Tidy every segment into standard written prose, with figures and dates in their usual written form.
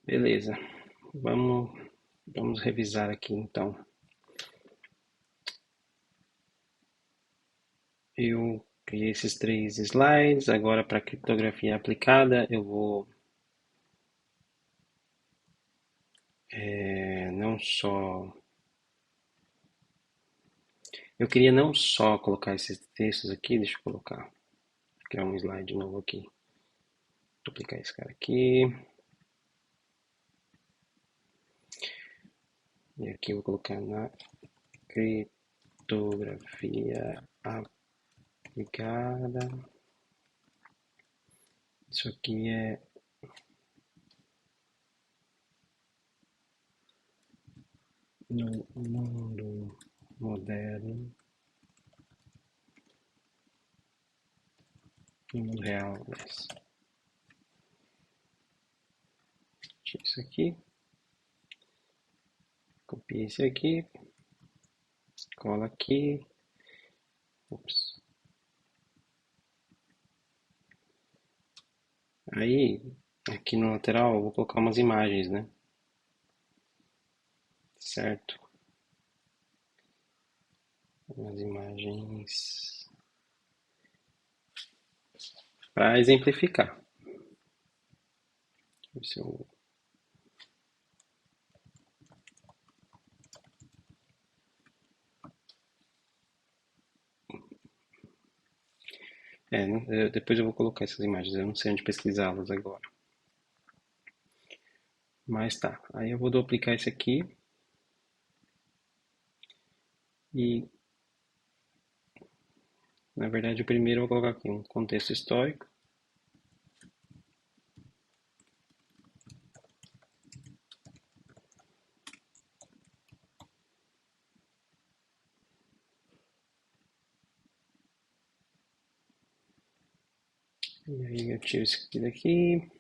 Beleza. Vamos, vamos revisar aqui então. Eu criei esses três slides. Agora, para criptografia aplicada, eu vou não só. Eu queria não só colocar esses textos aqui, deixa eu criar um slide novo aqui. Vou aplicar esse cara aqui. E aqui eu vou colocar na criptografia aplicada. Isso aqui é no mundo moderno, no mundo real, mas tira isso aqui, copia esse aqui, cola aqui, ops. Aí, aqui no lateral, eu vou colocar umas imagens, né? Certo? Umas imagens para exemplificar. Deixa eu ver se eu... depois eu vou colocar essas imagens, eu não sei onde pesquisá-las agora. Mas tá, aí eu vou duplicar esse aqui e, na verdade, o primeiro eu vou colocar aqui um contexto histórico. E aí eu tiro isso aqui daqui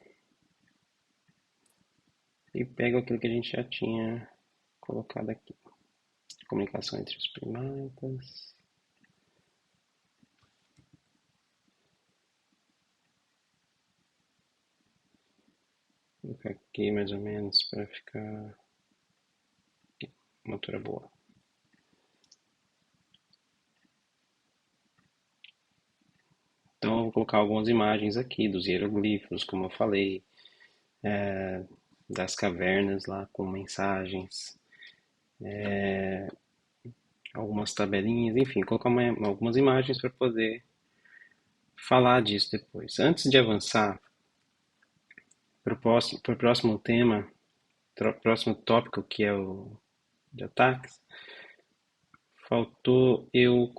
e pego aquilo que a gente já tinha colocado aqui. Comunicação entre os primatas. Vou colocar aqui mais ou menos para ficar uma altura boa. Então eu vou colocar algumas imagens aqui dos hieroglifos, como eu falei, das cavernas lá com mensagens, algumas tabelinhas, enfim, colocar algumas imagens para poder falar disso depois. Antes de avançar para o próximo tema, próximo tópico que é o de ataques, faltou eu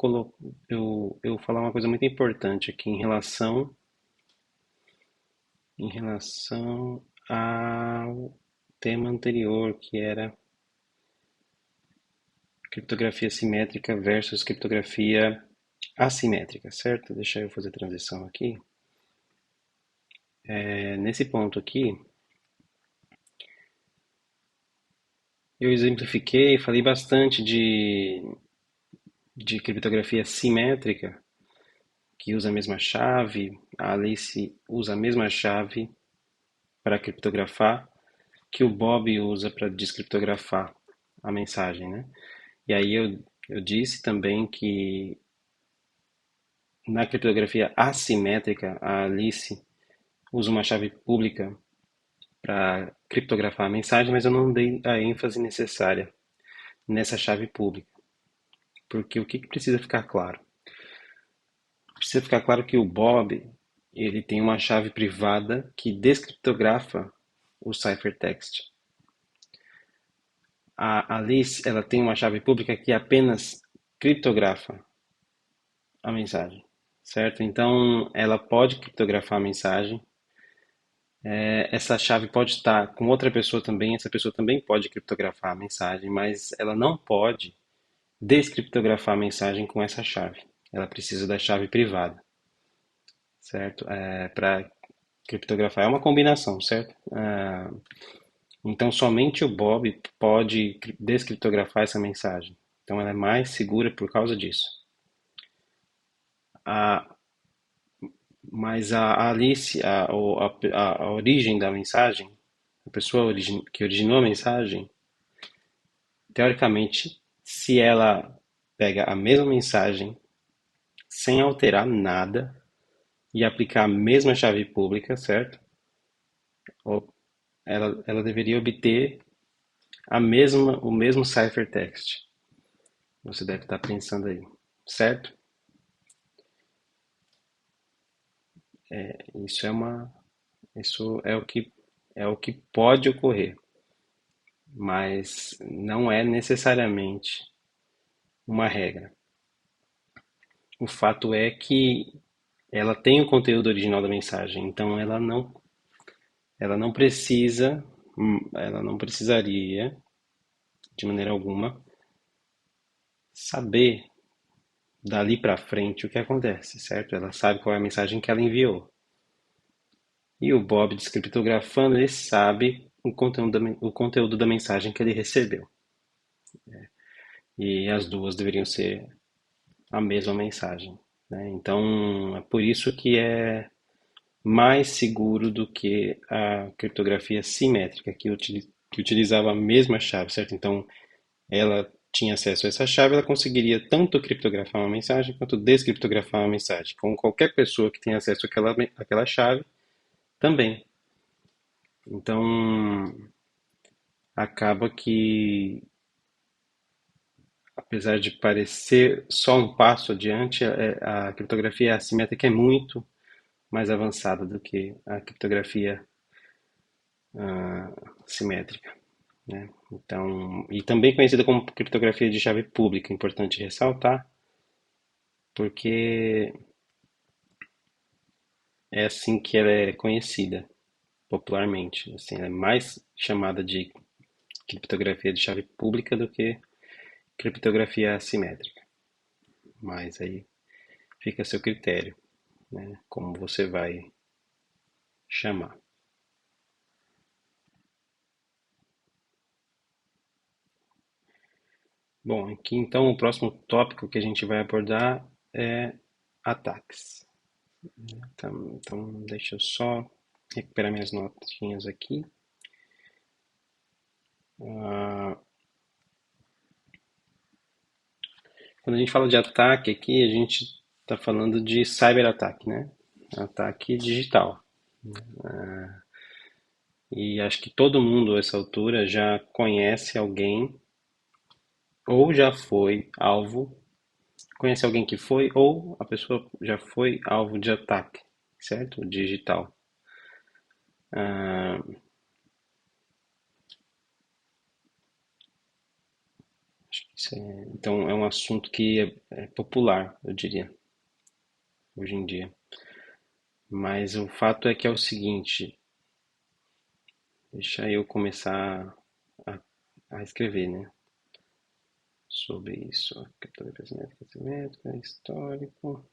falar uma coisa muito importante aqui em relação ao tema anterior, que era criptografia simétrica versus criptografia assimétrica, certo? Deixa eu fazer a transição aqui. Nesse ponto aqui, eu exemplifiquei, falei bastante de criptografia simétrica, que usa a mesma chave, a Alice usa a mesma chave para criptografar que o Bob usa para descriptografar a mensagem, né? E aí eu disse também que na criptografia assimétrica, a Alice usa uma chave pública para criptografar a mensagem, mas eu não dei a ênfase necessária nessa chave pública. Porque o que precisa ficar claro? Precisa ficar claro que o Bob ele tem uma chave privada que descriptografa o ciphertext. A Alice ela tem uma chave pública que apenas criptografa a mensagem, certo? Então ela pode criptografar a mensagem. Essa chave pode estar com outra pessoa também, essa pessoa também pode criptografar a mensagem, mas ela não pode descriptografar a mensagem com essa chave. Ela precisa da chave privada, certo? Para criptografar é uma combinação, certo? Então somente o Bob pode descriptografar essa mensagem. Então ela é mais segura por causa disso. A, mas a Alice, a origem da mensagem, a pessoa que originou a mensagem, teoricamente, se ela pega a mesma mensagem sem alterar nada e aplicar a mesma chave pública, certo? Ou ela deveria obter o mesmo ciphertext. Você deve estar pensando aí, certo? Isso é uma, isso é o que pode ocorrer, mas não é necessariamente uma regra. O fato é que ela tem o conteúdo original da mensagem, então ela não precisa, ela não precisaria, de maneira alguma, saber dali para frente o que acontece, certo? Ela sabe qual é a mensagem que ela enviou. E o Bob descriptografando, ele sabe o conteúdo da mensagem que ele recebeu. E as duas deveriam ser a mesma mensagem, né? Então, é por isso que é mais seguro do que a criptografia simétrica, que utilizava a mesma chave, certo? Então, ela tinha acesso a essa chave, ela conseguiria tanto criptografar uma mensagem quanto descriptografar uma mensagem. Com qualquer pessoa que tenha acesso àquela chave, também. Então, acaba que, apesar de parecer só um passo adiante, a criptografia assimétrica é muito mais avançada do que a criptografia simétrica, né? Então, e também conhecida como criptografia de chave pública, importante ressaltar, porque é assim que ela é conhecida popularmente. Assim, ela é mais chamada de criptografia de chave pública do que criptografia assimétrica. Mas aí fica a seu critério, né? Como você vai chamar. Bom, aqui então o próximo tópico que a gente vai abordar é ataques. Então deixa eu só recuperar minhas notinhas aqui. Ah, quando a gente fala de ataque aqui, a gente está falando de cyberataque, né? Ataque digital. E acho que todo mundo a essa altura já conhece alguém ou já foi alvo, conhece alguém que foi ou a pessoa já foi alvo de ataque, certo? Digital. Ah, então é um assunto que é popular, eu diria, hoje em dia. Mas o fato é que é o seguinte, deixa eu começar a, a escrever, né? Sobre isso. Criptografia simétrica, simétrica, histórico.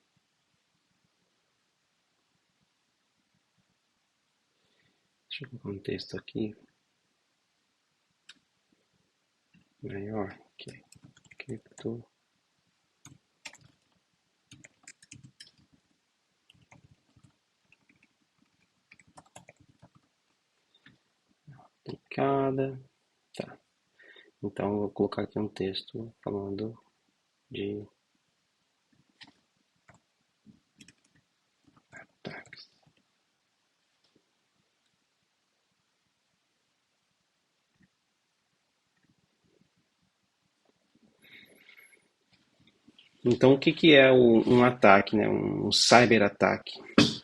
Deixa eu colocar um texto aqui maior. Que é cripto aplicada. Tá. Então eu vou colocar aqui um texto falando de ataques. Então, o que que é um ataque, né? Um cyberataque?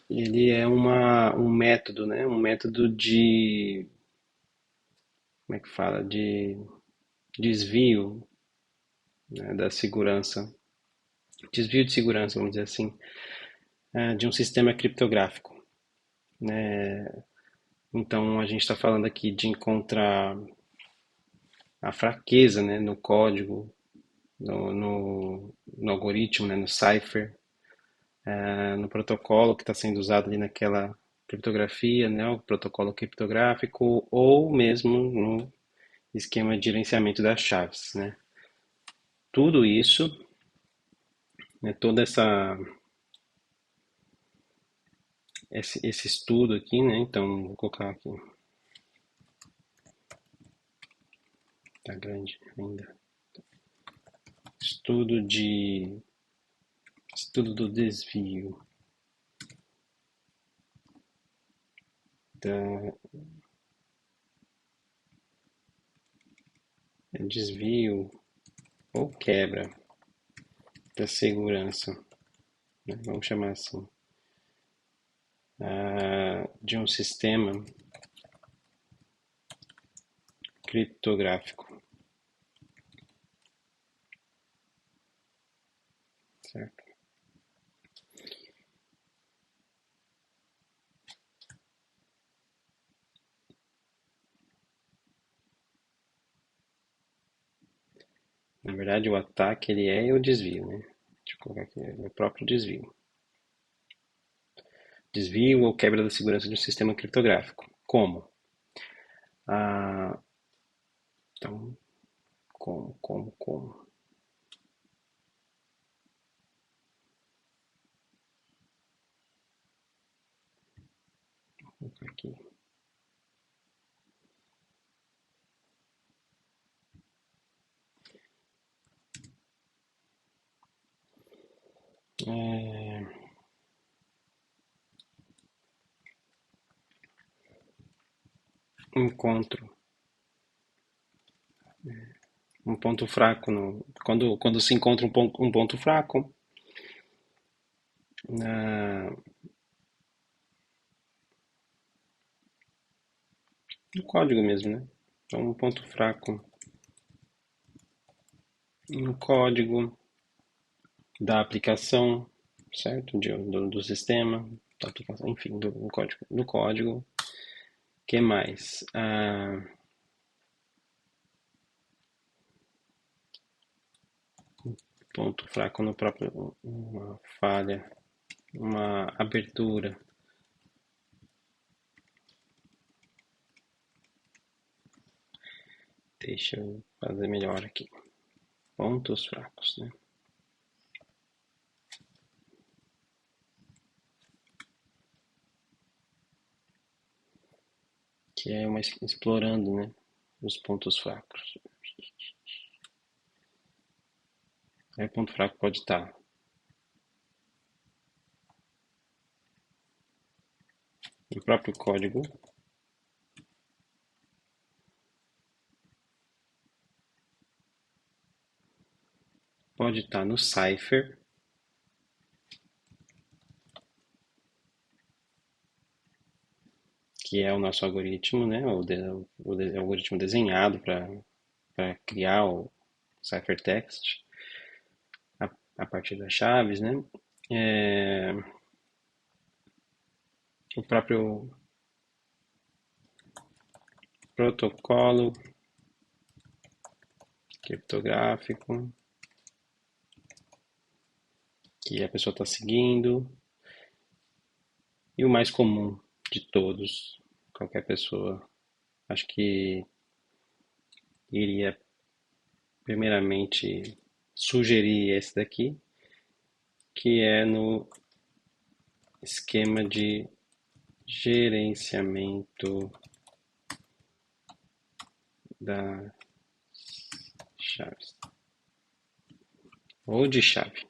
Ele é um método, né? Um método de, como é que fala? De desvio, né, da segurança. Desvio de segurança, vamos dizer assim, de um sistema criptográfico, né? Então, a gente está falando aqui de encontrar a fraqueza, né, no código, no algoritmo, né, no cipher, no protocolo que está sendo usado ali naquela criptografia, né, o protocolo criptográfico, ou mesmo no esquema de gerenciamento das chaves, né. Tudo isso, né, toda esse estudo aqui, né, então vou colocar aqui, Tá grande ainda. Estudo do desvio. Da, desvio ou quebra da segurança, né? Vamos chamar assim, de um sistema criptográfico, certo? Na verdade, o ataque ele é o desvio, né? Deixa eu colocar aqui, é o próprio desvio. Desvio ou quebra da segurança de um sistema criptográfico. Como? Ah, então, como? Vou colocar aqui. É, encontro um ponto fraco no, quando se encontra um ponto fraco na, no código mesmo, né? Então, um ponto fraco no código da aplicação, certo? Do sistema, da aplicação, enfim, do código. Que mais? Ponto fraco no próprio, uma falha, uma abertura. Deixa eu fazer melhor aqui. Pontos fracos, né? Que é uma explorando, né? Os pontos fracos. Aí o ponto fraco pode estar no próprio código, pode estar no cipher, que é o nosso algoritmo, né? O algoritmo desenhado para criar o ciphertext a partir das chaves, né? É, o próprio protocolo criptográfico que a pessoa está seguindo e o mais comum de todos, qualquer pessoa, acho que iria primeiramente sugerir esse daqui, que é no esquema de gerenciamento das chaves ou de chave.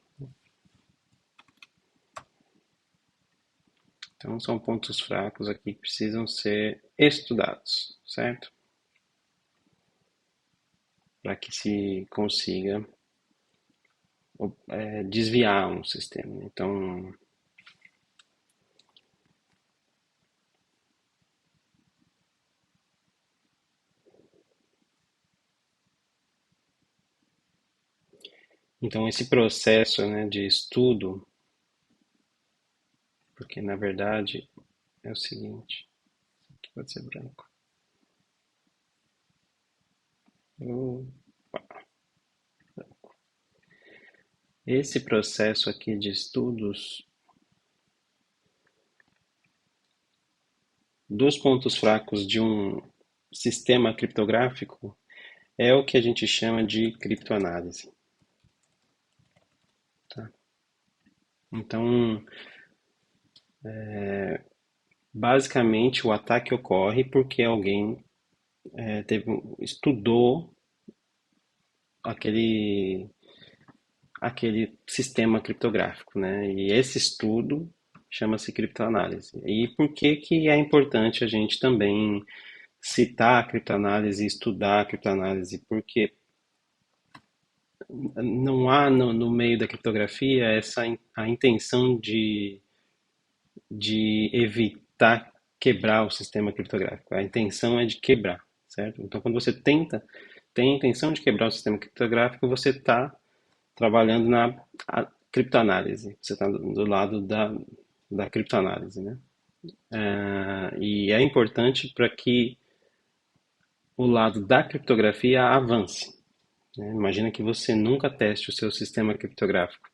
Então são pontos fracos aqui que precisam ser estudados, certo? Para que se consiga desviar um sistema. Então esse processo, né, de estudo, porque na verdade é o seguinte, aqui pode ser branco. Esse processo aqui de estudos dos pontos fracos de um sistema criptográfico é o que a gente chama de criptoanálise. Tá? Então, basicamente, o ataque ocorre porque alguém estudou aquele, aquele sistema criptográfico, né? E esse estudo chama-se criptoanálise. E por que que é importante a gente também citar a criptoanálise e estudar a criptoanálise? Porque não há no meio da criptografia a intenção de evitar quebrar o sistema criptográfico. A intenção é de quebrar, certo? Então, quando você tem a intenção de quebrar o sistema criptográfico, você está trabalhando na criptoanálise. Você está do lado da criptoanálise, né? E é importante para que o lado da criptografia avance, né? Imagina que você nunca teste o seu sistema criptográfico.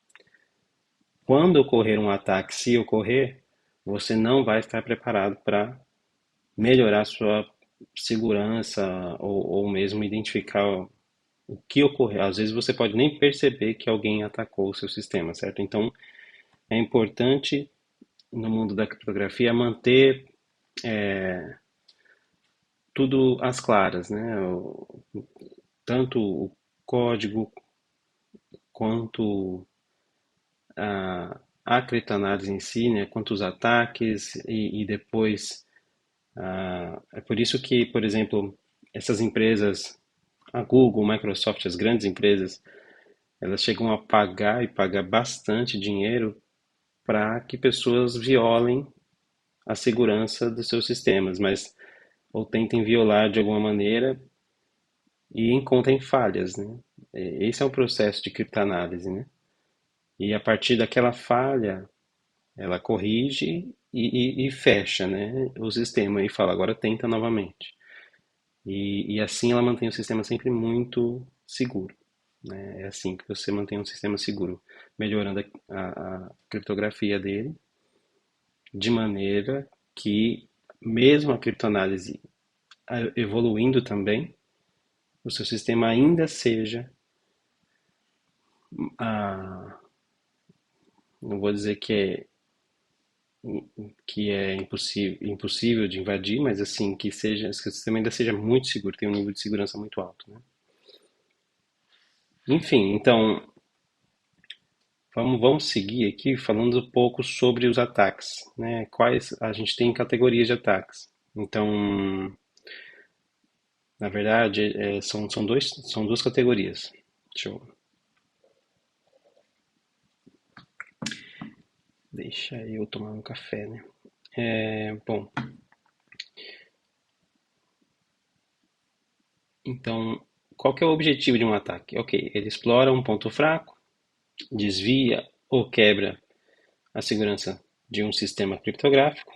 Quando ocorrer um ataque, se ocorrer, você não vai estar preparado para melhorar sua segurança ou mesmo identificar o que ocorreu. Às vezes você pode nem perceber que alguém atacou o seu sistema, certo? Então é importante no mundo da criptografia manter tudo às claras, né? Tanto o código quanto a criptoanálise em si, né? Quanto os ataques e depois é por isso que, por exemplo, essas empresas, a Google, a Microsoft, as grandes empresas, elas chegam a pagar e pagar bastante dinheiro para que pessoas violem a segurança dos seus sistemas, mas ou tentem violar de alguma maneira e encontrem falhas, né? Esse é o processo de criptanálise, né? E a partir daquela falha, ela corrige e fecha, né, o sistema e fala, agora tenta novamente. E assim ela mantém o sistema sempre muito seguro, né? É assim que você mantém um sistema seguro, melhorando a criptografia dele, de maneira que, mesmo a criptoanálise evoluindo também, o seu sistema ainda seja, não vou dizer que é impossível de invadir, mas assim, que o sistema ainda seja muito seguro, tenha um nível de segurança muito alto, né? Enfim, então, vamos seguir aqui falando um pouco sobre os ataques, né? Quais a gente tem categorias de ataques. Então, na verdade, são duas categorias. Deixa eu tomar um café, né? Bom, então, qual que é o objetivo de um ataque? Ok, ele explora um ponto fraco, desvia ou quebra a segurança de um sistema criptográfico.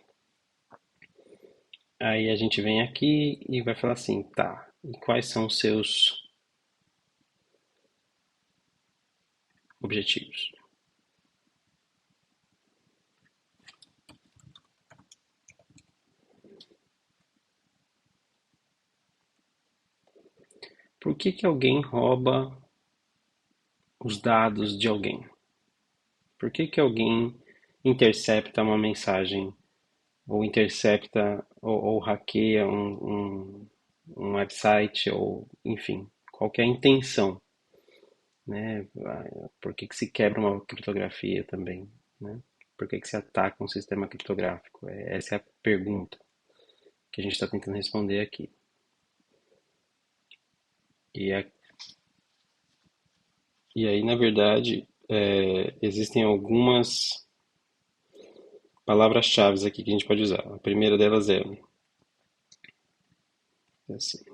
Aí a gente vem aqui e vai falar assim, tá, e quais são os seus objetivos? Por que que alguém rouba os dados de alguém? Por que que alguém intercepta uma mensagem ou intercepta ou hackeia um website ou enfim, qual que é a intenção, né? Por que que se quebra uma criptografia também, né? Por que que se ataca um sistema criptográfico? Essa é a pergunta que a gente está tentando responder aqui. E, a, e aí, na verdade, existem algumas palavras-chave aqui que a gente pode usar. A primeira delas é assim,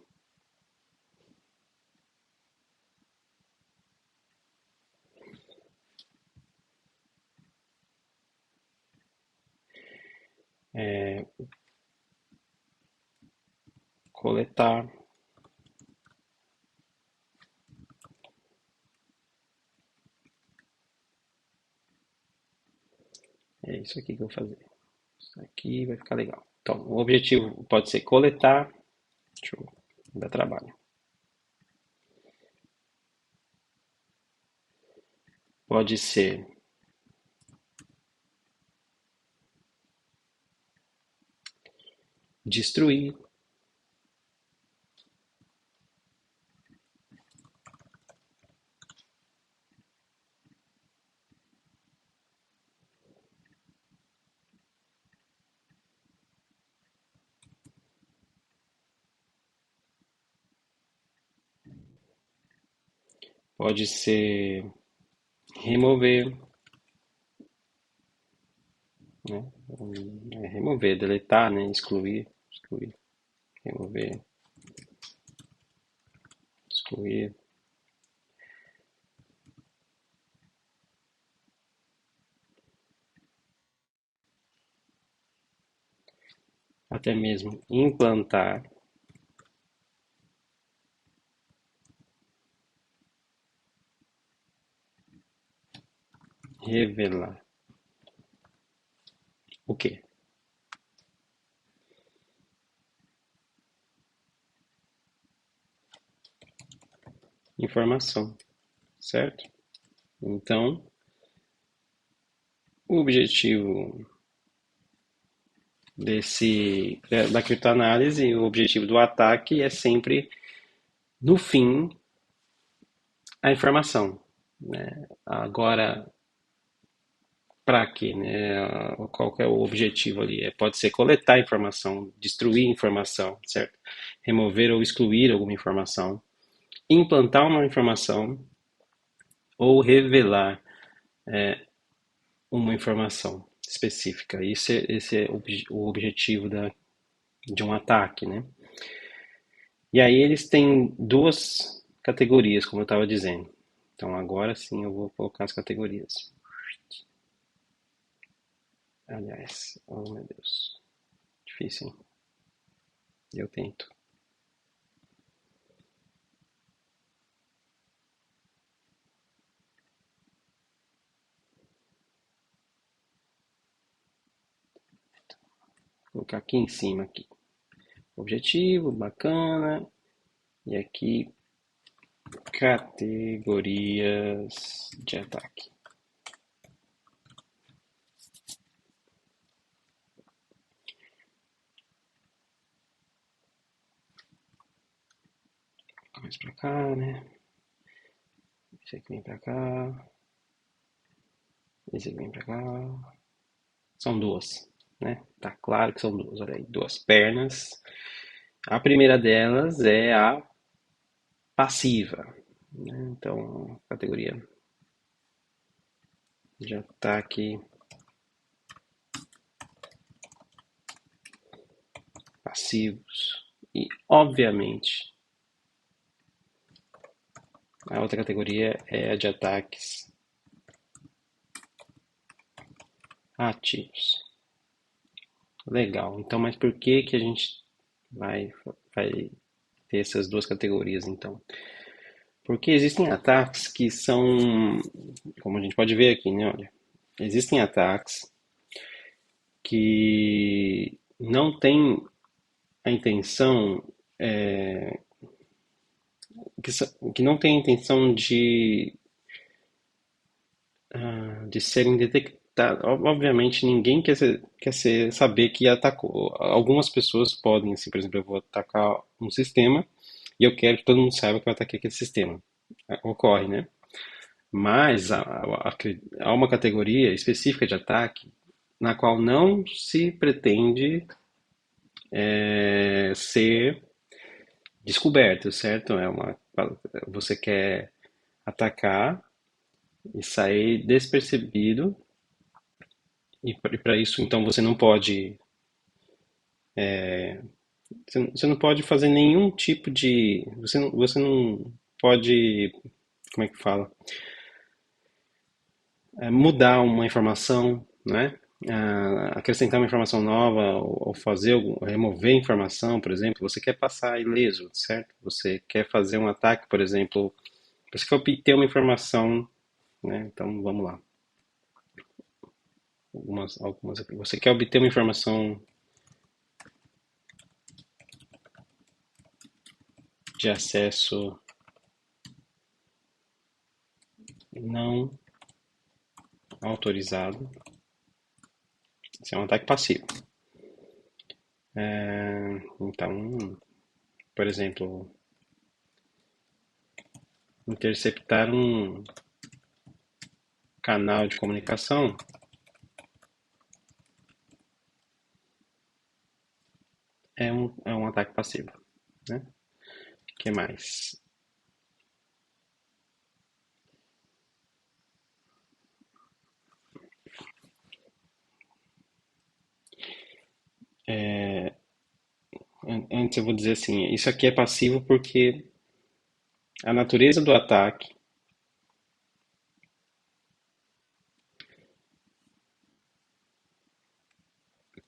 coletar. É isso aqui que eu vou fazer. Isso aqui vai ficar legal. Então, o objetivo pode ser coletar. Deixa eu dar trabalho. Pode ser destruir. pode ser remover, né? Remover, deletar, né? Excluir, remover, excluir. Até mesmo implantar, revelar. O quê? Informação, certo? Então, o objetivo da criptoanálise, o objetivo do ataque é sempre, no fim, a informação, né? Agora, para quê, né? Qual que é o objetivo ali? Pode ser coletar informação, destruir informação, certo? Remover ou excluir alguma informação, implantar uma informação ou revelar uma informação específica. Esse é o objetivo de um ataque, né? E aí eles têm duas categorias, como eu estava dizendo. Então agora sim eu vou colocar as categorias. Aliás, oh meu Deus, difícil, hein? Eu tento. Vou colocar aqui em cima aqui. Objetivo, bacana. E aqui categorias de ataque. Mais pra cá, né? Esse aqui vem pra cá. Esse aqui vem pra cá. São duas, né? Tá claro que são duas. Olha aí, duas pernas. A primeira delas é a passiva, né? Então, categoria de ataque passivos. E, obviamente, a outra categoria é a de ataques ativos. Legal. Então, mas por que que a gente vai, vai ter essas duas categorias, então? Porque existem ataques que são, como a gente pode ver aqui, né? Olha, existem ataques que não têm a intenção, que não têm a intenção de serem detectados. Obviamente, ninguém saber que atacou. Algumas pessoas podem, assim, por exemplo, eu vou atacar um sistema e eu quero que todo mundo saiba que eu ataquei aquele sistema. Ocorre, né? Mas há uma categoria específica de ataque na qual não se pretende ser descoberto, certo? Você quer atacar e sair despercebido, e para isso, então, você não pode fazer nenhum tipo de, você não pode, como é que fala? Mudar uma informação, né? Acrescentar uma informação nova ou remover informação, por exemplo, você quer passar ileso, certo? Você quer fazer um ataque, por exemplo, você quer obter uma informação, né? Então vamos lá. Algumas aqui. Você quer obter uma informação de acesso não autorizado. Isso é um ataque passivo. Então, por exemplo, interceptar um canal de comunicação é um ataque passivo, né? O que mais? Antes eu vou dizer assim, isso aqui é passivo porque a natureza do ataque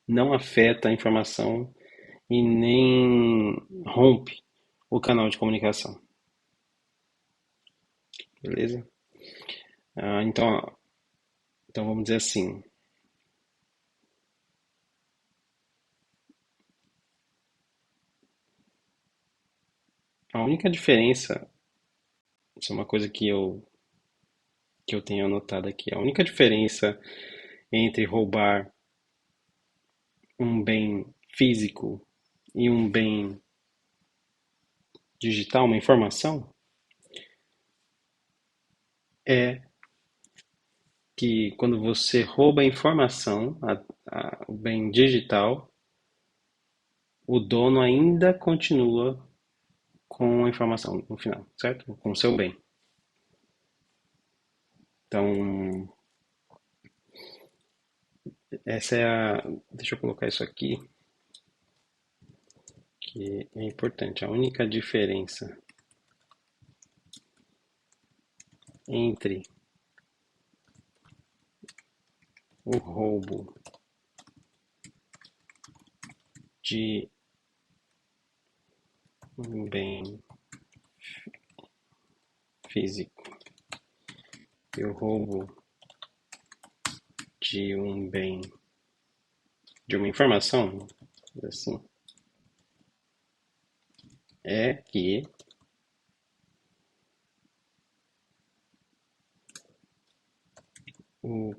não afeta a informação e nem rompe o canal de comunicação, beleza? Então vamos dizer assim, a única diferença, isso é uma coisa que eu tenho anotado aqui, a única diferença entre roubar um bem físico e um bem digital, uma informação, é que quando você rouba a informação, o bem digital, o dono ainda continua com a informação no final, certo? Com o seu bem. Então, essa é a. Deixa eu colocar isso aqui, que é importante. A única diferença entre o roubo de um bem físico e o roubo de um bem, de uma informação, assim, é que o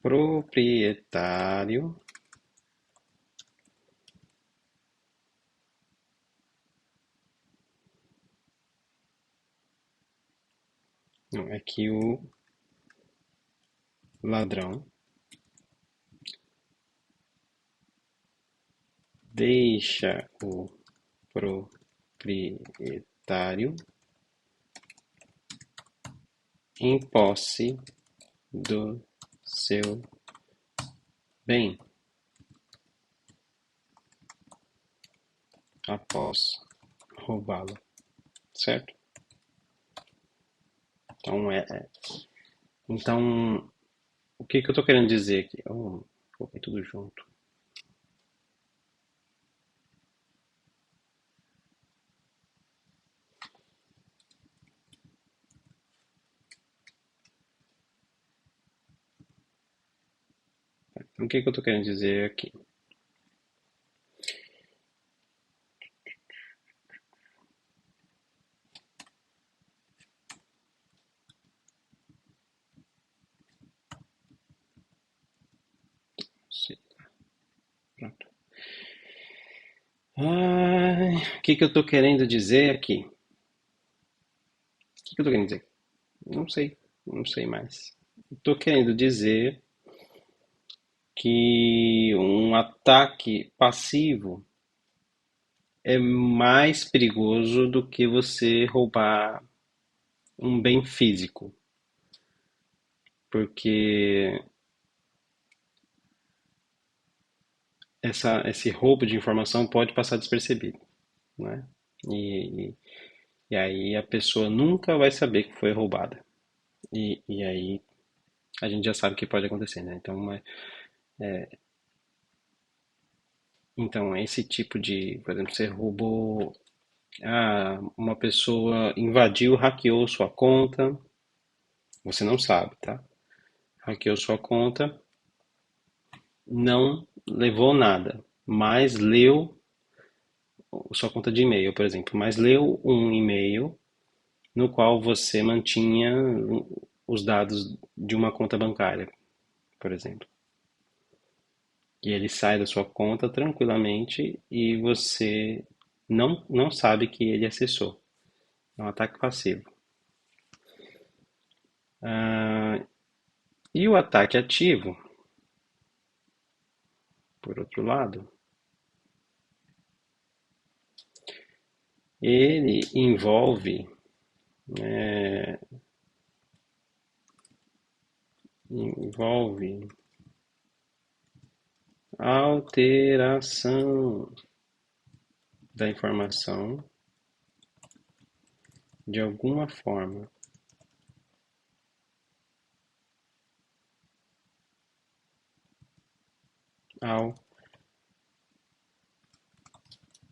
proprietário, não, é que o ladrão deixa o proprietário em posse do seu bem após roubá-lo, certo? Então, então o que que eu estou querendo dizer aqui? Coloquei tudo junto. Então, o que que eu estou querendo dizer aqui? Pronto. O que que eu estou querendo dizer aqui? O que que eu estou querendo dizer? Não sei, não sei mais. Estou querendo dizer que um ataque passivo é mais perigoso do que você roubar um bem físico, porque esse roubo de informação pode passar despercebido, né? E, e aí a pessoa nunca vai saber que foi roubada. E aí a gente já sabe o que pode acontecer, né? Então esse tipo de, por exemplo, você roubou, uma pessoa invadiu, hackeou sua conta, você não sabe, tá? Hackeou sua conta, não levou nada, mas leu sua conta de e-mail, por exemplo, mas leu um e-mail no qual você mantinha os dados de uma conta bancária, por exemplo. E ele sai da sua conta tranquilamente e você não sabe que ele acessou. É um ataque passivo. E o ataque ativo, por outro lado, ele envolve alteração da informação de alguma forma ao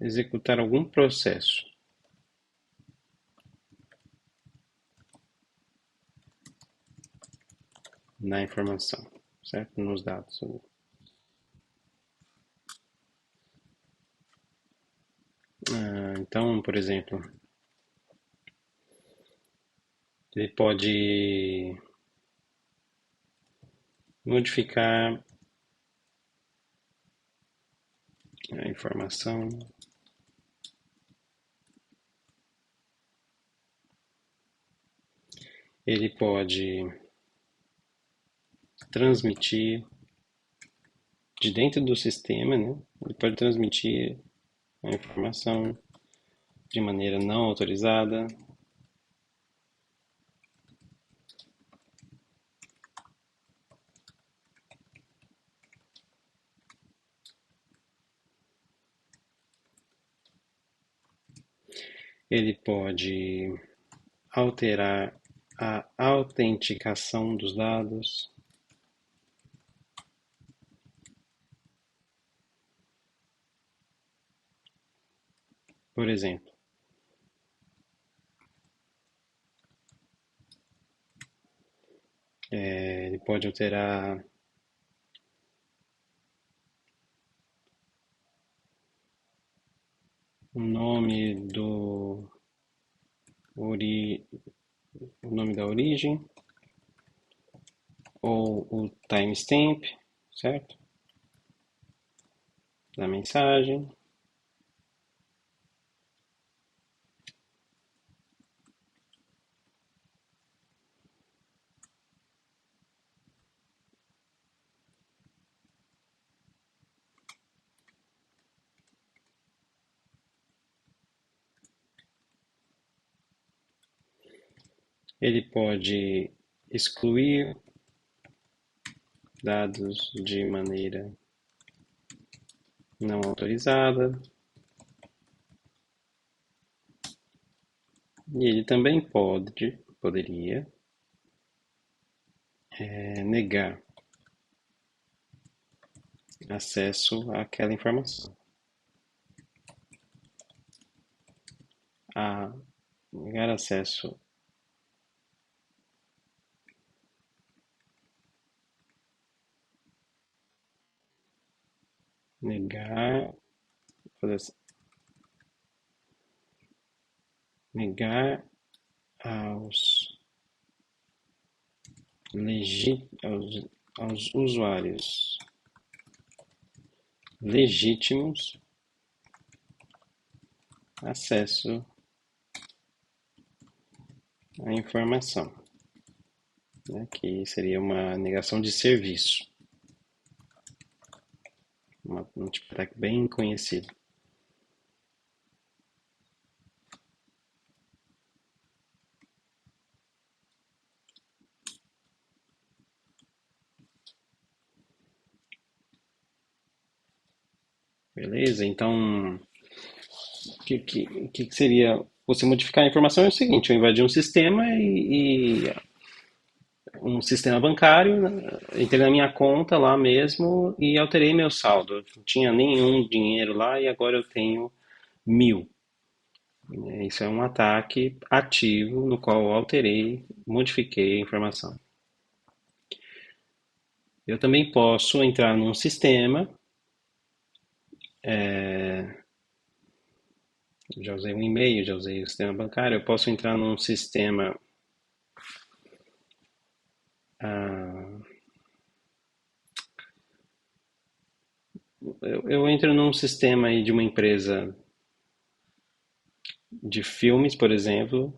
executar algum processo na informação, certo? Nos dados. Então, por exemplo, ele pode modificar a informação, ele pode transmitir de dentro do sistema, né? Ele pode transmitir a informação de maneira não autorizada. Ele pode alterar a autenticação dos dados. Por exemplo, ele pode alterar o nome o nome da origem ou o timestamp, certo? Da mensagem. Ele pode excluir dados de maneira não autorizada. E ele também poderia negar acesso àquela informação. A negar acesso negar negar aos, aos usuários legítimos acesso à informação, né, que seria uma negação de serviço, um tipo de ataque bem conhecido. Beleza? Então, o que seria você modificar a informação? É o seguinte: eu invadi um sistema e um sistema bancário, né? Entrei na minha conta lá mesmo e alterei meu saldo. Eu não tinha nenhum dinheiro lá e agora eu tenho 1.000. Isso é um ataque ativo no qual eu alterei, modifiquei a informação. Eu também posso entrar num sistema, já usei um e-mail, já usei o sistema bancário, eu posso entrar num sistema, ah, eu entro num sistema aí de uma empresa de filmes, por exemplo,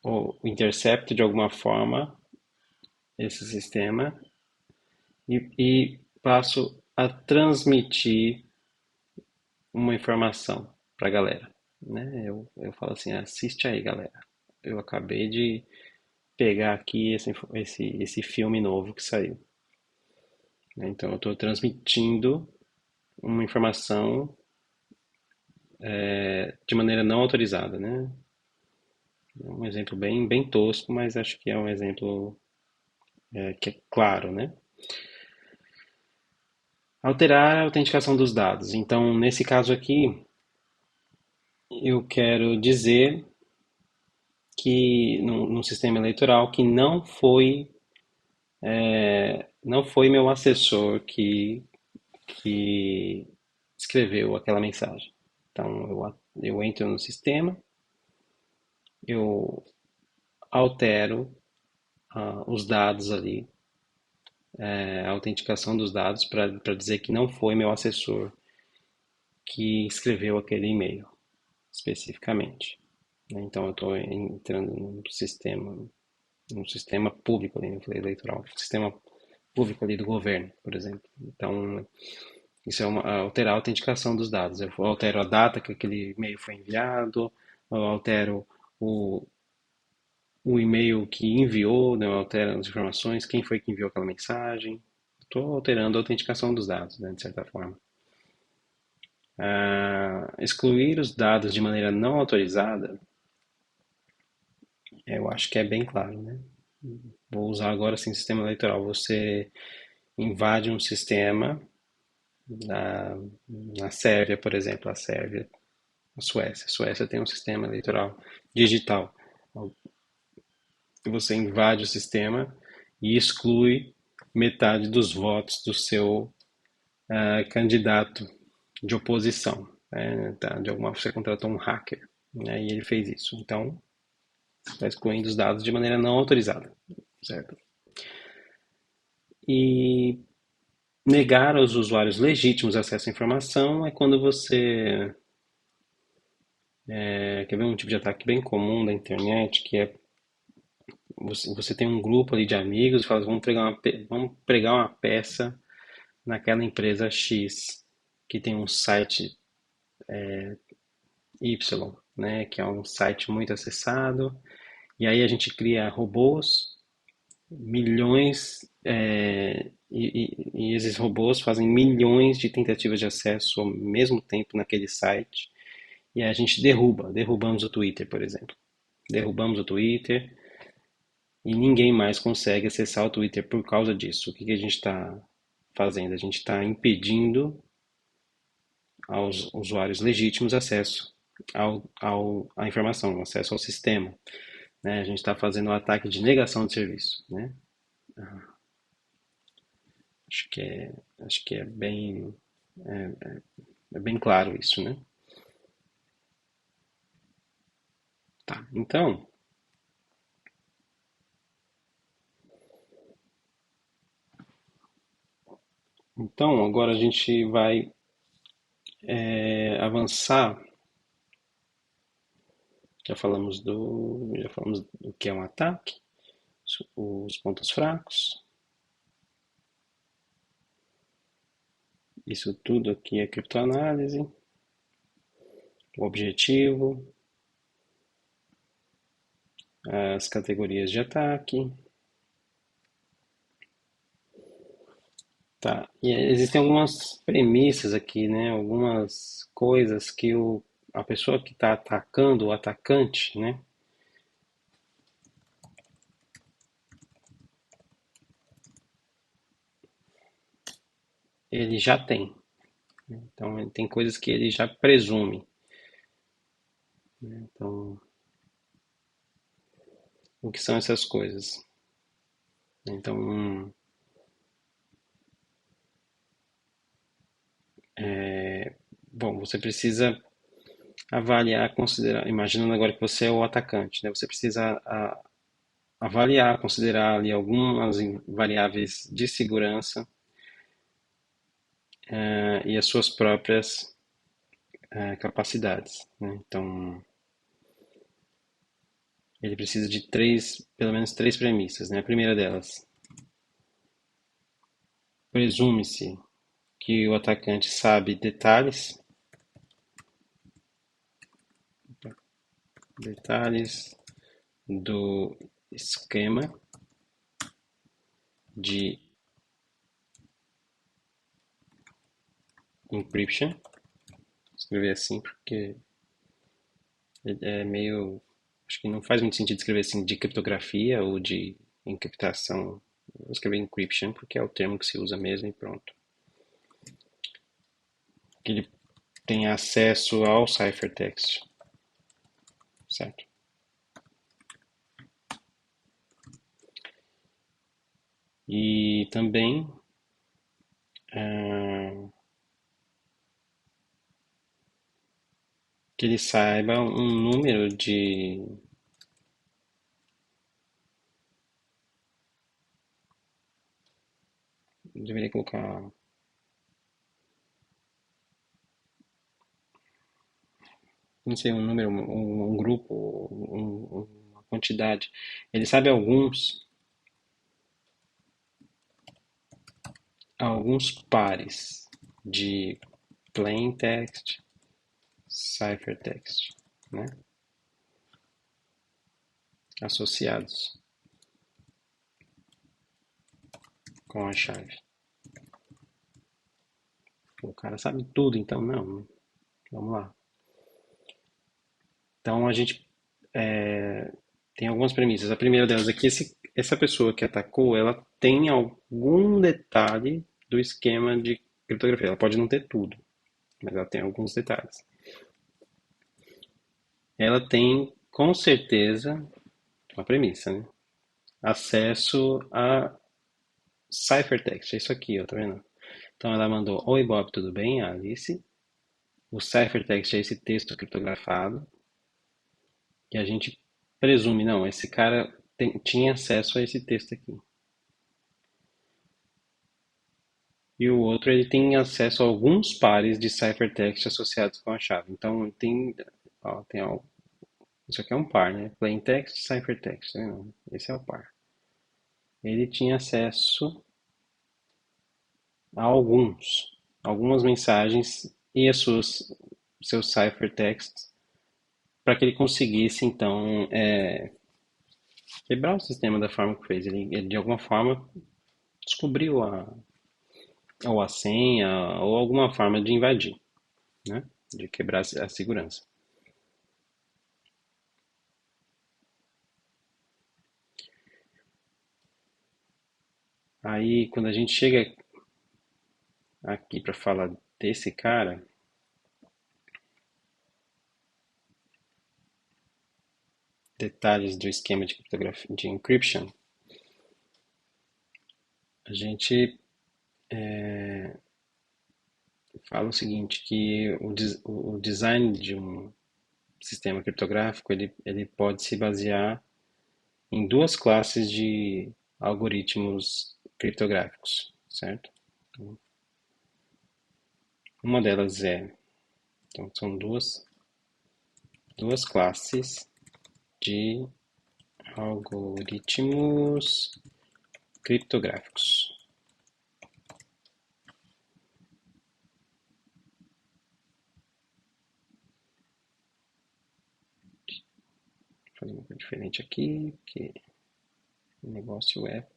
ou intercepto de alguma forma esse sistema e passo a transmitir uma informação para a galera, né? Eu falo assim, assiste aí, galera. Eu acabei de pegar aqui esse filme novo que saiu. né? Então eu estou transmitindo uma informação de maneira não autorizada, né? É um exemplo bem tosco, mas acho que é um exemplo que é claro, né? Alterar a autenticação dos dados. Então, nesse caso aqui, eu quero dizer que no sistema eleitoral que não foi meu assessor que escreveu aquela mensagem. Então, eu entro no sistema, eu altero os dados ali, a autenticação dos dados para dizer que não foi meu assessor que escreveu aquele e-mail especificamente, né? Então eu estou entrando num sistema público ali, eu falei eleitoral, sistema público ali do governo, por exemplo. Então isso é alterar a autenticação dos dados. Eu altero a data que aquele e-mail foi enviado, eu altero o, o e-mail que enviou, né, eu altero as informações, quem foi que enviou aquela mensagem. Estou alterando a autenticação dos dados, né, de certa forma. Excluir os dados de maneira não autorizada, eu acho que é bem claro, né? Vou usar agora assim, sistema eleitoral. Você invade um sistema na Sérvia, por exemplo, a Suécia tem um sistema eleitoral digital. Você invade o sistema e exclui metade dos votos do seu candidato de oposição, né? Tá? De alguma forma você contratou um hacker, né? E ele fez isso. Então, está excluindo os dados de maneira não autorizada, certo? E negar aos usuários legítimos acesso à informação é quando você quer ver um tipo de ataque bem comum da internet, que é você tem um grupo ali de amigos e fala, vamos pregar uma peça naquela empresa X, que tem um site Y, né, que é um site muito acessado, e aí a gente cria robôs, milhões, e esses robôs fazem milhões de tentativas de acesso ao mesmo tempo naquele site, e aí a gente derrubamos o Twitter, por exemplo. Derrubamos o Twitter e ninguém mais consegue acessar o Twitter por causa disso. O que que a gente está fazendo? A gente está impedindo aos usuários legítimos acesso à informação, acesso ao sistema, né? A gente está fazendo um ataque de negação de serviço, né? Acho que é bem claro isso, né? Tá. Então agora a gente vai avançar. Já falamos do que é um ataque, os pontos fracos. Isso tudo aqui é criptoanálise, o objetivo, as categorias de ataque. Tá. E existem algumas premissas aqui, né? Algumas coisas que a pessoa que está atacando, o atacante, né? Ele já tem. Então, ele tem coisas que ele já presume, né? Então, o que são essas coisas? Então, bom, você precisa avaliar, considerar, imaginando agora que você é o atacante, né? Você precisa avaliar, considerar ali algumas variáveis de segurança e as suas próprias capacidades, né? Então, ele precisa de pelo menos três premissas, né? A primeira delas, presume-se que o atacante sabe detalhes do esquema de encryption. Escrever assim porque é meio. Acho que não faz muito sentido escrever assim de criptografia ou de encriptação. Vou escrever encryption porque é o termo que se usa mesmo e pronto. Que ele tem acesso ao ciphertext, certo? E também ah, que ele saiba um número de. Deveria colocar. Não sei, um número, um grupo, uma quantidade. Ele sabe alguns pares de plain text, ciphertext, né? Associados com a chave. O cara sabe tudo, então não. Vamos lá. Então a gente tem algumas premissas. A primeira delas é que essa pessoa que atacou, ela tem algum detalhe do esquema de criptografia. Ela pode não ter tudo, mas ela tem alguns detalhes. Ela tem, com certeza, uma premissa, né? Acesso a ciphertext. É isso aqui, ó, tá vendo? Então ela mandou: Oi Bob, tudo bem? Alice. O ciphertext é esse texto criptografado. E a gente presume, não, esse cara tinha acesso a esse texto aqui. E o outro, ele tem acesso a alguns pares de ciphertext associados com a chave. Então, isso aqui é um par, né? Plaintext, ciphertext, tá vendo? Esse é o par. Ele tinha acesso a algumas mensagens e seus ciphertexts para que ele conseguisse, então, quebrar o sistema da forma que fez. Ele de alguma forma, descobriu ou a senha, ou alguma forma de invadir, né? De quebrar a segurança. Aí, quando a gente chega aqui para falar desse cara, detalhes do esquema de criptografia, de encryption, a gente fala o seguinte, que o design de um sistema criptográfico, ele pode se basear em duas classes de algoritmos criptográficos, certo? Uma delas então são duas classes de algoritmos criptográficos. Vou fazer uma coisa diferente aqui, porque o negócio é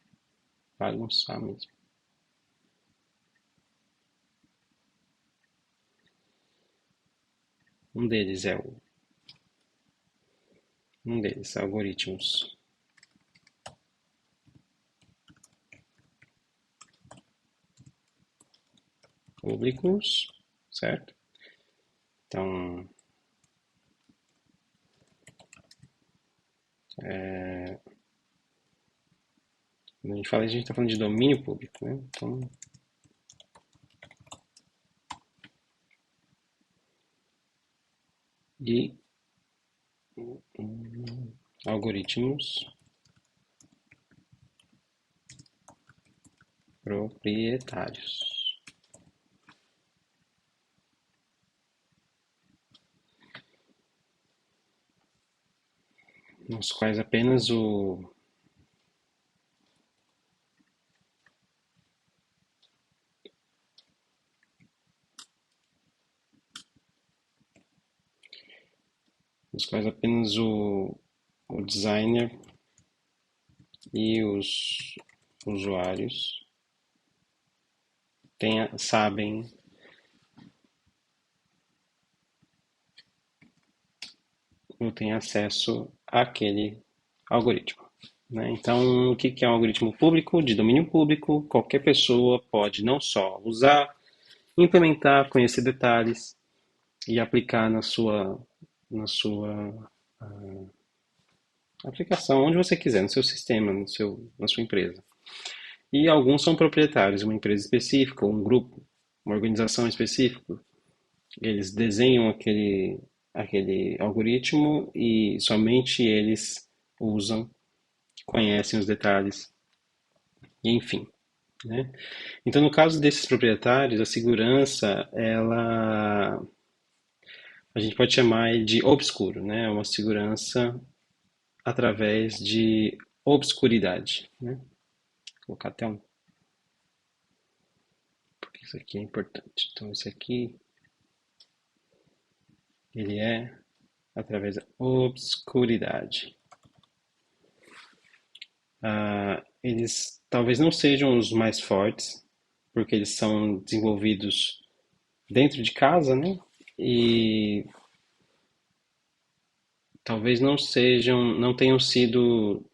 bagunçar mesmo. Um deles é algoritmos públicos, certo? Então, quando a gente está falando de domínio público, né? Então, e algoritmos proprietários, nos quais apenas o designer e os usuários sabem público tem acesso àquele algoritmo, né? Então, o que é um algoritmo público? De domínio público, qualquer pessoa pode não só usar, implementar, conhecer detalhes e aplicar na sua aplicação, onde você quiser, no seu sistema, na sua empresa. E alguns são proprietários, uma empresa específica, um grupo, uma organização específica. Eles desenham aquele algoritmo e somente eles usam, conhecem os detalhes, e enfim, né? Então, no caso desses proprietários, a segurança, a gente pode chamar de obscuro, né? Uma segurança através de obscuridade, né? Vou colocar até um, porque isso aqui é importante. Então, esse aqui, ele é através da obscuridade. Eles talvez não sejam os mais fortes, porque eles são desenvolvidos dentro de casa, né? E talvez não tenham sido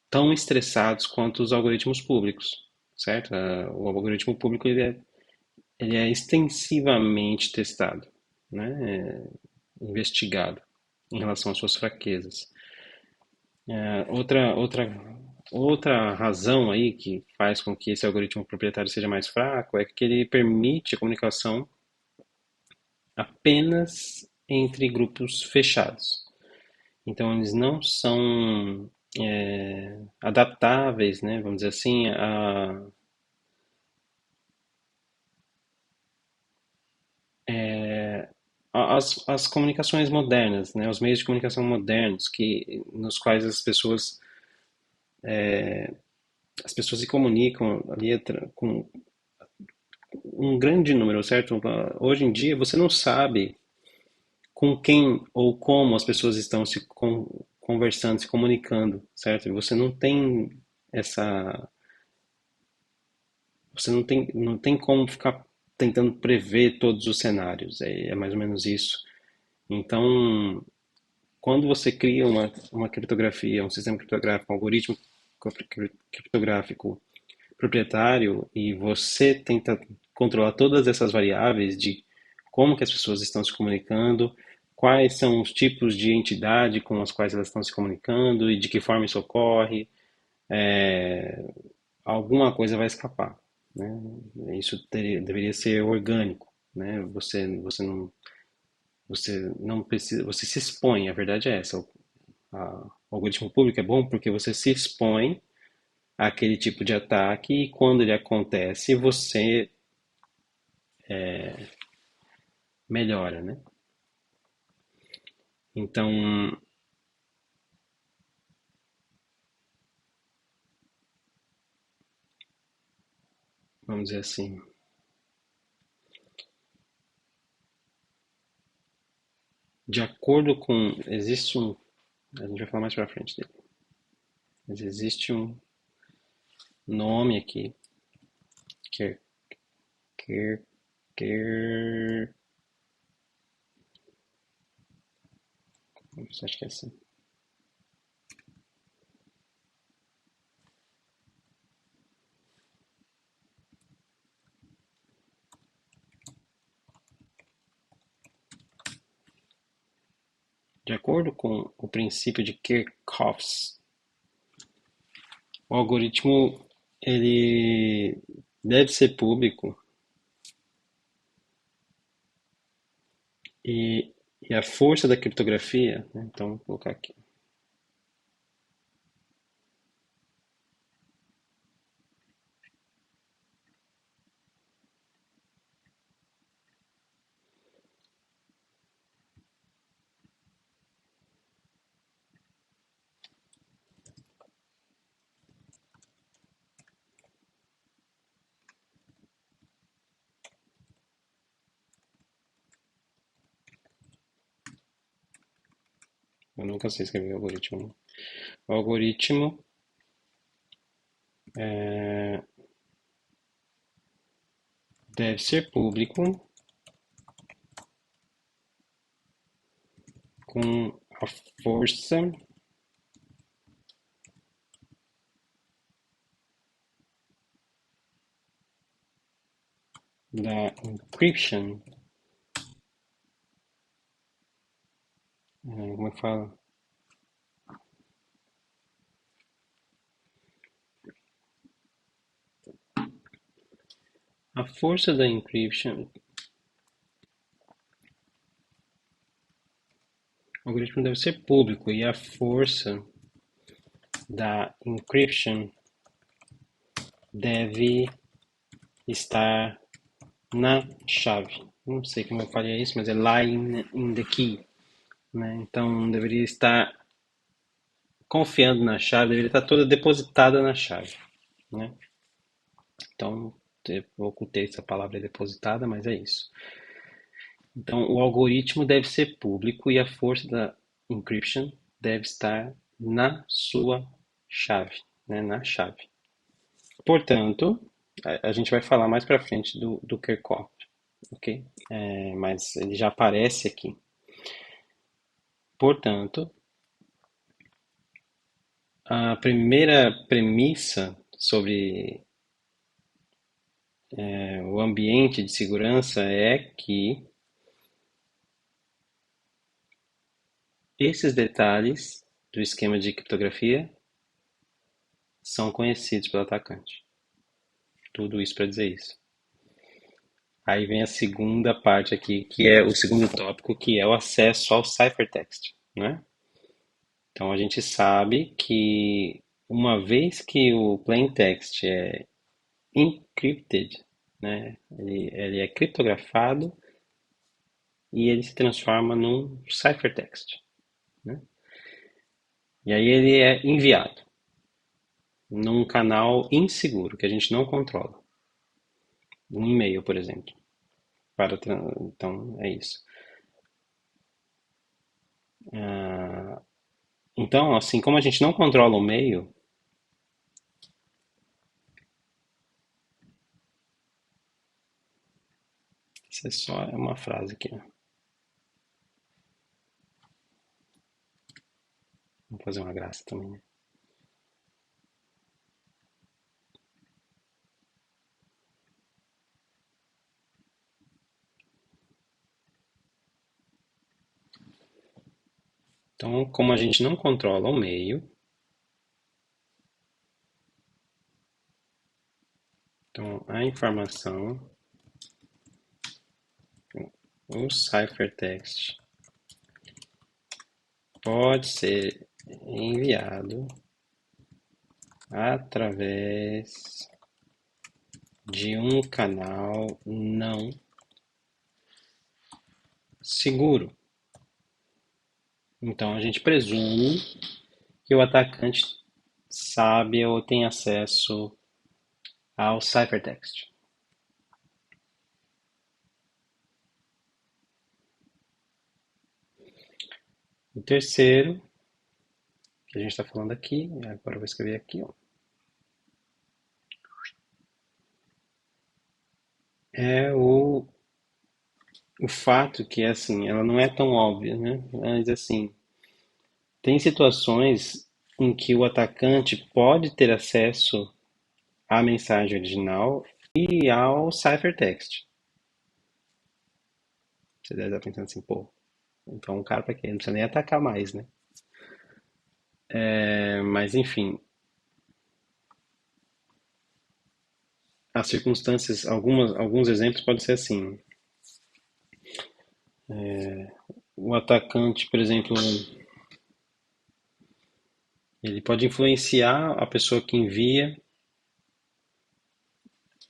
tão estressados quanto os algoritmos públicos, certo? O algoritmo público ele é extensivamente testado, né? Investigado em relação às suas fraquezas. Outra razão aí que faz com que esse algoritmo proprietário seja mais fraco é que ele permite a comunicação apenas entre grupos fechados. Então, eles não são adaptáveis, né, vamos dizer assim, às comunicações modernas, né, os meios de comunicação modernos, nos quais as pessoas se comunicam ali com um grande número, certo? Hoje em dia, você não sabe com quem ou como as pessoas estão conversando, se comunicando, certo? Você não tem essa, você não tem como ficar tentando prever todos os cenários. É mais ou menos isso. Então, quando você cria uma criptografia, um sistema criptográfico, um algoritmo criptográfico proprietário e você tenta controlar todas essas variáveis de como que as pessoas estão se comunicando, quais são os tipos de entidade com as quais elas estão se comunicando e de que forma isso ocorre, alguma coisa vai escapar, né? Isso deveria ser orgânico, né? Você não precisa, você se expõe, a verdade é essa. O algoritmo público é bom porque você se expõe àquele tipo de ataque e quando ele acontece, você melhora, né? Então, vamos dizer assim, de acordo com, existe um, a gente vai falar mais pra frente dele, mas existe um nome aqui que é que, que, acho que é assim. De acordo com o princípio de Kirchhoffs, o algoritmo ele deve ser público e a força da criptografia, né? Então vou colocar aqui. Eu nunca sei escrever algoritmo. O algoritmo deve ser público com a força da encryption, como é que fala? A força da encryption, o algoritmo deve ser público e a força da encryption deve estar na chave. Não sei como eu faria isso, mas é lying in the key, né? Então deveria estar confiando na chave, deveria estar toda depositada na chave, né? Então eu ocultei essa palavra depositada, mas é isso. Então o algoritmo deve ser público e a força da encryption deve estar na sua chave, né? Na chave. Portanto, a gente vai falar mais para frente do Kerckhoff, ok? Mas ele já aparece aqui. Portanto, a primeira premissa sobre o ambiente de segurança é que esses detalhes do esquema de criptografia são conhecidos pelo atacante. Tudo isso para dizer isso. Aí vem a segunda parte aqui, que é o segundo tópico, que é o acesso ao ciphertext, né? Então a gente sabe que uma vez que o plaintext é encrypted, né? Ele é criptografado e ele se transforma num ciphertext, né? E aí ele é enviado num canal inseguro que a gente não controla, um e-mail, por exemplo. Então é isso. Então, assim como a gente não controla o meio, isso é só uma frase aqui, né? Vamos fazer uma graça também, né? Então, como a gente não controla o meio, então a informação, o ciphertext, pode ser enviado através de um canal não seguro. Então a gente presume que o atacante sabe ou tem acesso ao ciphertext. O terceiro, que a gente está falando aqui, agora eu vou escrever aqui, ó, é o fato que, assim, ela não é tão óbvia, né? Mas, assim, tem situações em que o atacante pode ter acesso à mensagem original e ao ciphertext. Você deve estar pensando assim, pô, então o cara para quê? Não precisa nem atacar mais, né? Mas, enfim, as circunstâncias, alguns exemplos podem ser assim. O atacante, por exemplo, ele pode influenciar a pessoa que envia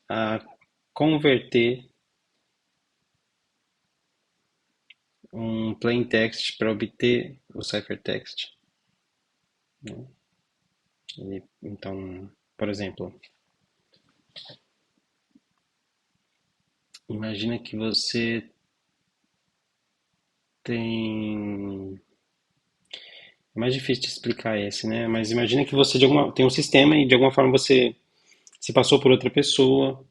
a converter um plain text para obter o ciphertext, né? Então, por exemplo, imagina que você tem. É mais difícil de explicar esse, né? Mas imagina que você tem um sistema e de alguma forma você se passou por outra pessoa,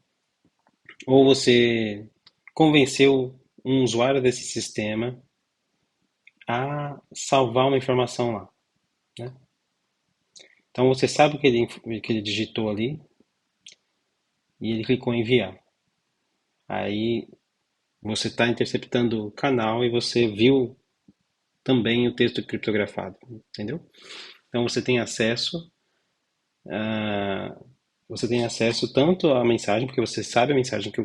ou você convenceu um usuário desse sistema a salvar uma informação lá, né? Então você sabe que ele digitou ali e ele clicou em enviar. Aí você está interceptando o canal e você viu também o texto criptografado, entendeu? Então você tem acesso tanto à mensagem, porque você sabe a mensagem que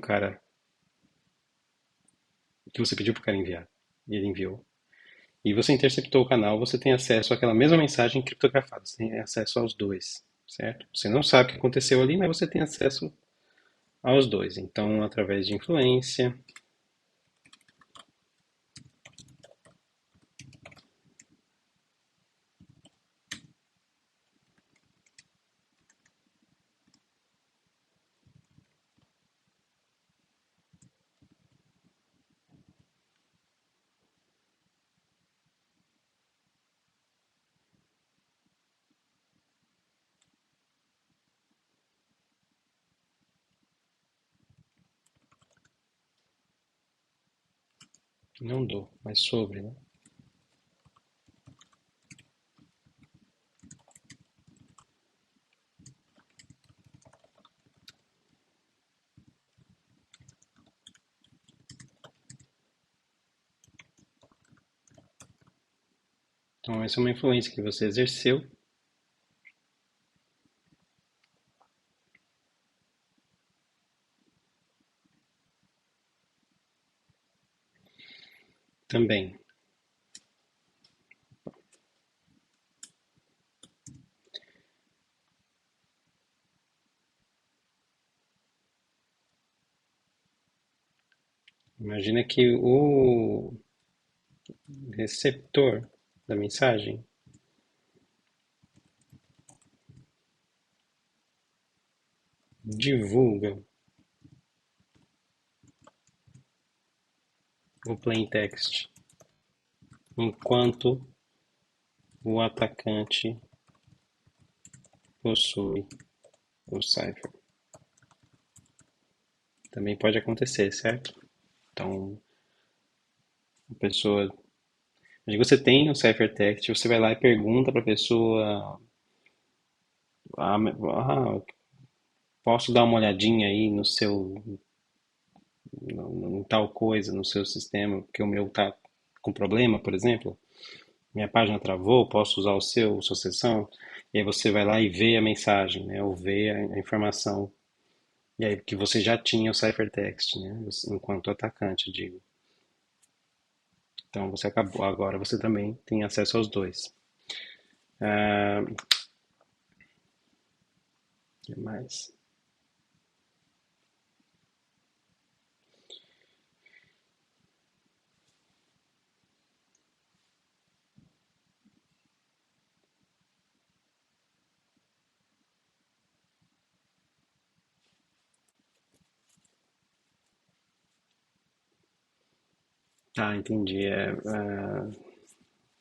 você pediu para o cara enviar, e ele enviou. E você interceptou o canal, você tem acesso àquela mesma mensagem criptografada, você tem acesso aos dois, certo? Você não sabe o que aconteceu ali, mas você tem acesso aos dois. Então, através de influência, não dou, mas sobre, né? Então, essa é uma influência que você exerceu também. Imagina que o receptor da mensagem divulga o plaintext, enquanto o atacante possui o cipher. Também pode acontecer, certo? Então, a pessoa. Você tem o ciphertext, você vai lá e pergunta para a pessoa: posso dar uma olhadinha aí no seu. Em tal coisa, no seu sistema, porque o meu tá com problema, por exemplo? Minha página travou, posso usar sua sessão? E aí você vai lá e vê a mensagem, né? Ou vê a informação. E aí, que você já tinha o ciphertext, né? Enquanto atacante, digo. Então você acabou. Agora você também tem acesso aos dois. Ah, o que mais? Ah, entendi.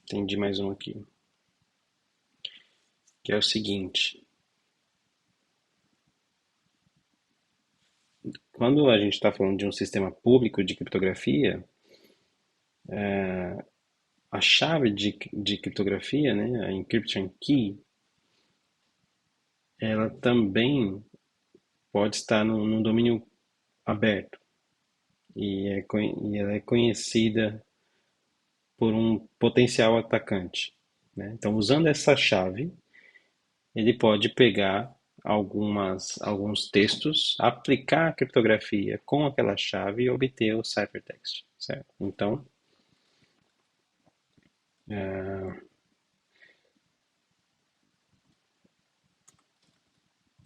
Entendi mais um aqui. Que é o seguinte. Quando a gente está falando de um sistema público de criptografia, a chave de criptografia, né, a encryption key, ela também pode estar no domínio aberto e ela é conhecida por um potencial atacante, né? Então, usando essa chave, ele pode pegar alguns textos, aplicar a criptografia com aquela chave e obter o ciphertext, certo? Então,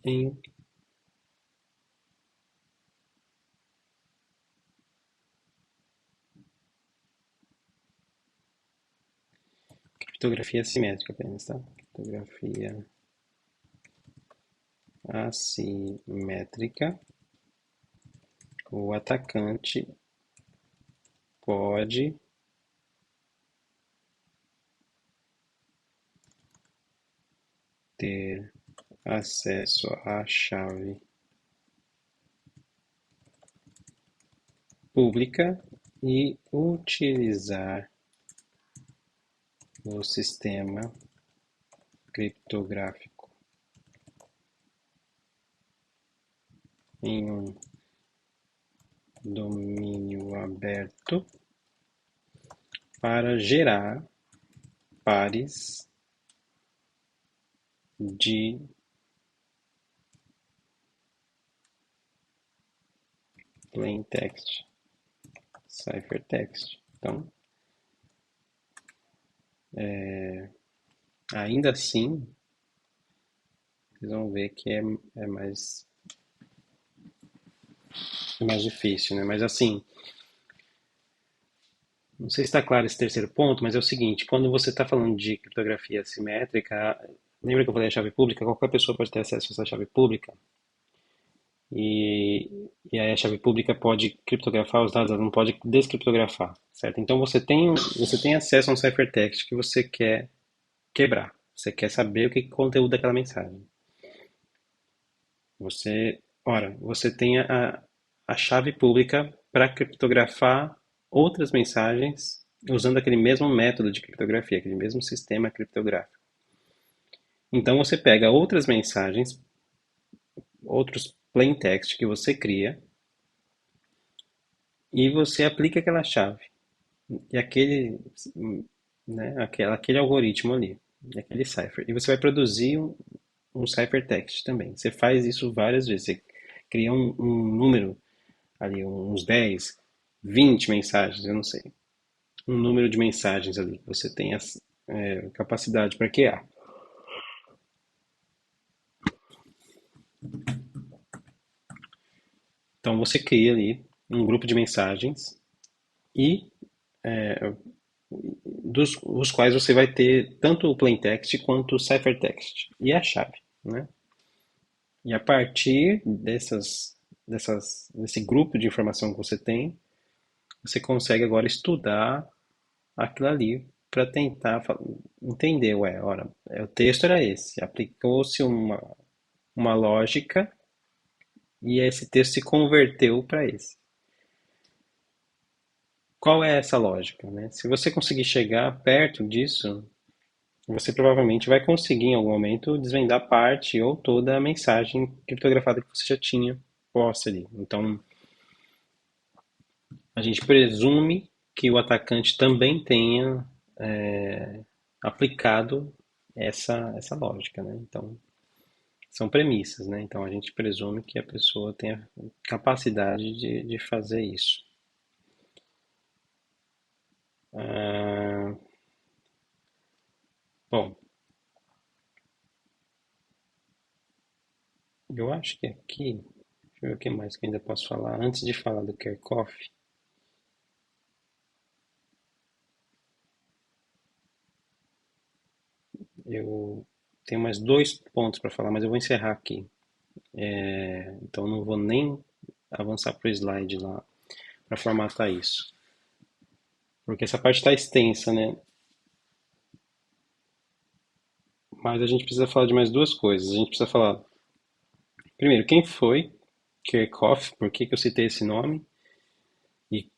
em criptografia assimétrica apenas, tá? Criptografia assimétrica, o atacante pode ter acesso à chave pública e utilizar no sistema criptográfico em um domínio aberto para gerar pares de plaintext, ciphertext. Então, ainda assim, vocês vão ver que é mais difícil, né? Mas assim, não sei se está claro esse terceiro ponto, mas é o seguinte, quando você está falando de criptografia assimétrica, lembra que eu falei a chave pública? Qualquer pessoa pode ter acesso a essa chave pública e, e aí a chave pública pode criptografar os dados, ela não pode descriptografar, certo? Então você tem acesso a um ciphertext que você quer quebrar, você quer saber o que é o conteúdo daquela mensagem. Você tem a chave pública para criptografar outras mensagens usando aquele mesmo método de criptografia, aquele mesmo sistema criptográfico. Então você pega outras mensagens, outros plaintext que você cria e você aplica aquela chave e aquele algoritmo ali, aquele cipher. E você vai produzir um ciphertext também. Você faz isso várias vezes. Você cria um número ali, uns 10, 20 mensagens, eu não sei. Um número de mensagens ali que você tem capacidade para criar. Então você cria ali um grupo de mensagens e dos os quais você vai ter tanto o plaintext quanto o ciphertext e a chave, né? E a partir desse grupo de informação que você tem, você consegue agora estudar aquilo ali para tentar entender, ora, o texto era esse, aplicou-se uma lógica e esse texto se converteu para esse. Qual é essa lógica, né? Se você conseguir chegar perto disso, você provavelmente vai conseguir em algum momento desvendar parte ou toda a mensagem criptografada que você já tinha posta ali. Então, a gente presume que o atacante também tenha aplicado essa lógica, né? Então, são premissas, né? Então, a gente presume que a pessoa tenha capacidade de fazer isso. Ah, bom, eu acho que aqui, deixa eu ver o que mais que eu ainda posso falar. Antes de falar do Kerckhoff, eu tenho mais dois pontos para falar, mas eu vou encerrar aqui. Então não vou nem avançar para o slide lá para formatar isso. Porque essa parte está extensa, né? Mas a gente precisa falar de mais duas coisas. A gente precisa falar, primeiro, quem foi Kerckhoff, por que que eu citei esse nome e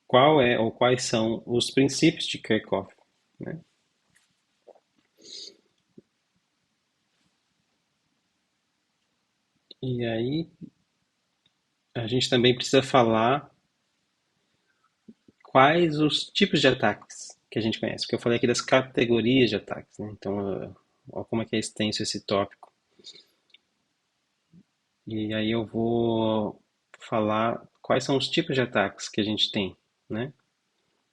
qual é ou quais são os princípios de Kerckhoff, né? E aí a gente também precisa falar quais os tipos de ataques que a gente conhece, porque eu falei aqui das categorias de ataques, né? Então, olha como é que é extenso esse tópico. E aí eu vou falar quais são os tipos de ataques que a gente tem, né?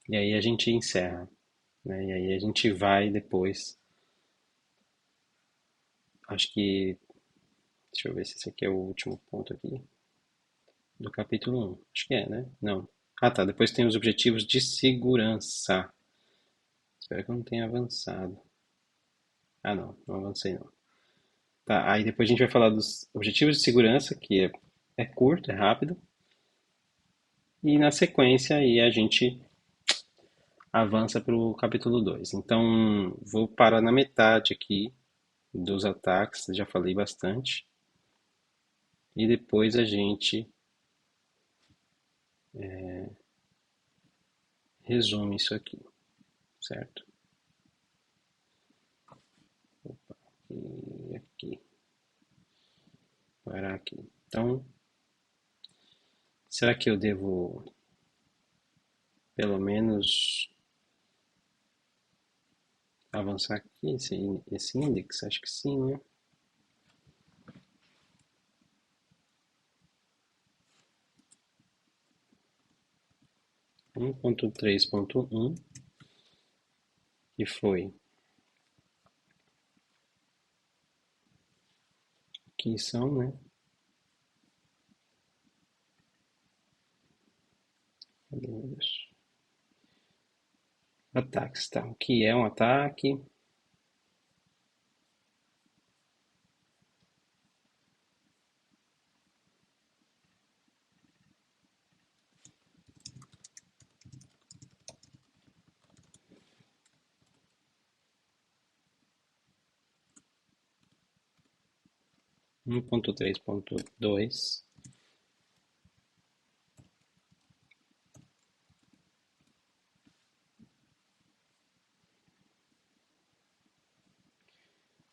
E aí a gente encerra, né? E aí a gente vai depois, acho que, deixa eu ver se esse aqui é o último ponto aqui, do capítulo 1. Acho que é, né? Não. Ah, tá. Depois tem os objetivos de segurança. Espero que eu não tenha avançado. Ah, não. Não avancei, não. Tá, aí depois a gente vai falar dos objetivos de segurança, que é curto, é rápido. E na sequência aí a gente avança para o capítulo 2. Então, vou parar na metade aqui dos ataques, já falei bastante. E depois a gente resume isso aqui, certo? e aqui. Parar aqui. Então, será que eu devo pelo menos avançar aqui esse índice? Acho que sim, né? 1.3.1, que foi que são, né? Ataques, tá? O que é um ataque? Um ponto três ponto dois.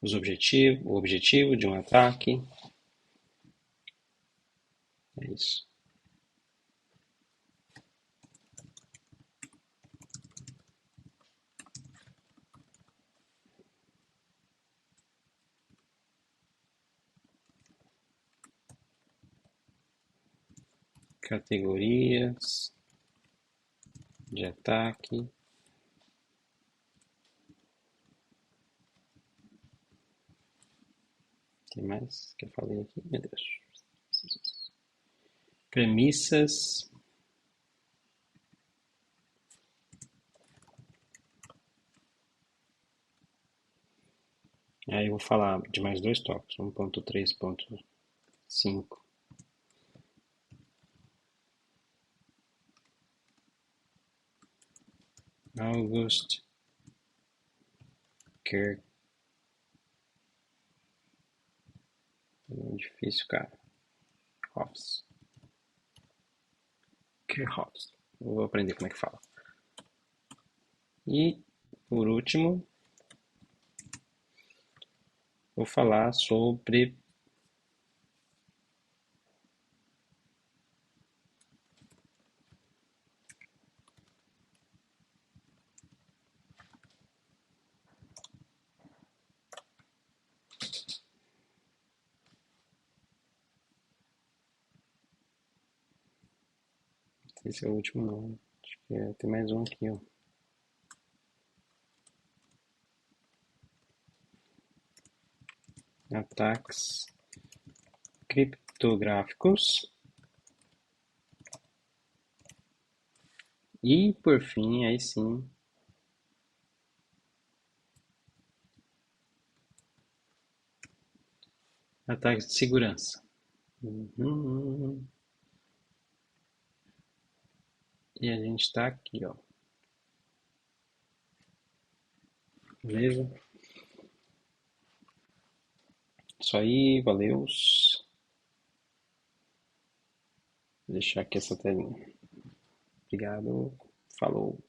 O objetivo de um ataque. É isso. Categorias de ataque. Tem mais que eu falei aqui? Meu Deus. Premissas. Aí eu vou falar de mais dois tópicos. 1.3.5. August Kirk. É difícil, cara. Hobbes. Kirchhoff. Vou aprender como é que fala. E, por último, vou falar sobre esse é o último não. Acho que tem mais um aqui, ó. Ataques criptográficos. E, por fim, aí sim, ataques de segurança. Uhum. E a gente está aqui, ó. Beleza? Isso aí, valeu. Vou deixar aqui essa telinha. Obrigado. Falou.